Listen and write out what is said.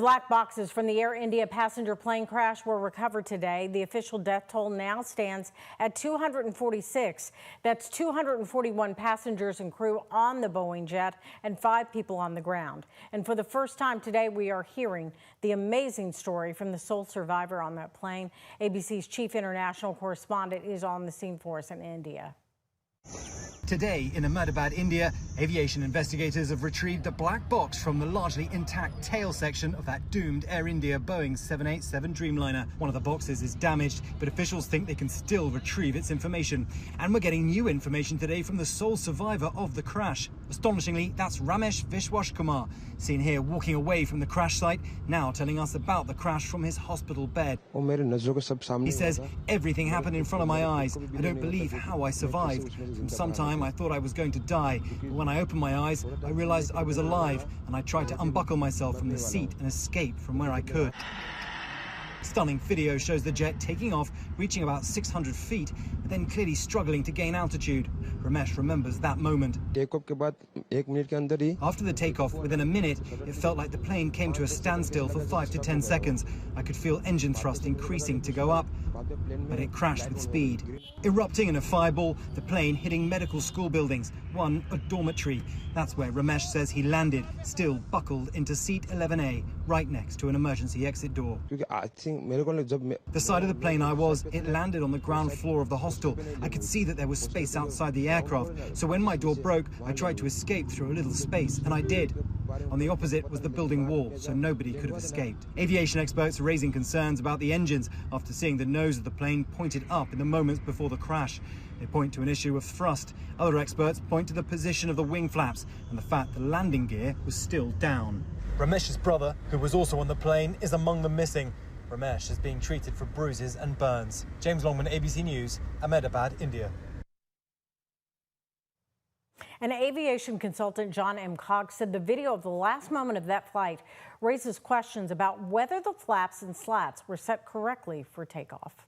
Black boxes from the Air India passenger plane crash were recovered today. The official death toll now stands at 246. That's 241 passengers and crew on the Boeing jet and 5 people on the ground. And for the first time today, we are hearing the amazing story from the sole survivor on that plane. ABC's chief international correspondent is on the scene for us in India. Today in Ahmedabad, India, aviation investigators have retrieved the black box from the largely intact tail section of that doomed Air India Boeing 787 Dreamliner. One of the boxes is damaged, but officials think they can still retrieve its information. And we're getting new information today from the sole survivor of the crash. Astonishingly, that's Ramesh Vishwash Kumar, seen here walking away from the crash site, now telling us about the crash from his hospital bed. He says, everything happened in front of my eyes. I don't believe how I survived. For some time I thought I was going to die, but when I opened my eyes, I realized I was alive, and I tried to unbuckle myself from the seat and escape from where I could. Stunning video shows the jet taking off, reaching about 600 feet, but then clearly struggling to gain altitude. Ramesh remembers that moment. After the takeoff, within a minute, it felt like the plane came to a standstill for 5 to 10 seconds. I could feel engine thrust increasing to go up, but it crashed with speed. Erupting in a fireball, the plane hitting medical school buildings, one a dormitory. That's where Ramesh says he landed, still buckled into seat 11A, right next to an emergency exit door. The side of the plane it landed on the ground floor of the hostel. I could see that there was space outside the aircraft, so when my door broke, I tried to escape through a little space, and I did. On the opposite was the building wall, so nobody could have escaped. Aviation experts are raising concerns about the engines after seeing the nose of the plane pointed up in the moments before the crash. They point to an issue of thrust. Other experts point to the position of the wing flaps and the fact the landing gear was still down. Ramesh's brother, who was also on the plane, is among the missing. Ramesh is being treated for bruises and burns. James Longman, ABC News, Ahmedabad, India. An aviation consultant, John M. Cox, said the video of the last moment of that flight raises questions about whether the flaps and slats were set correctly for takeoff.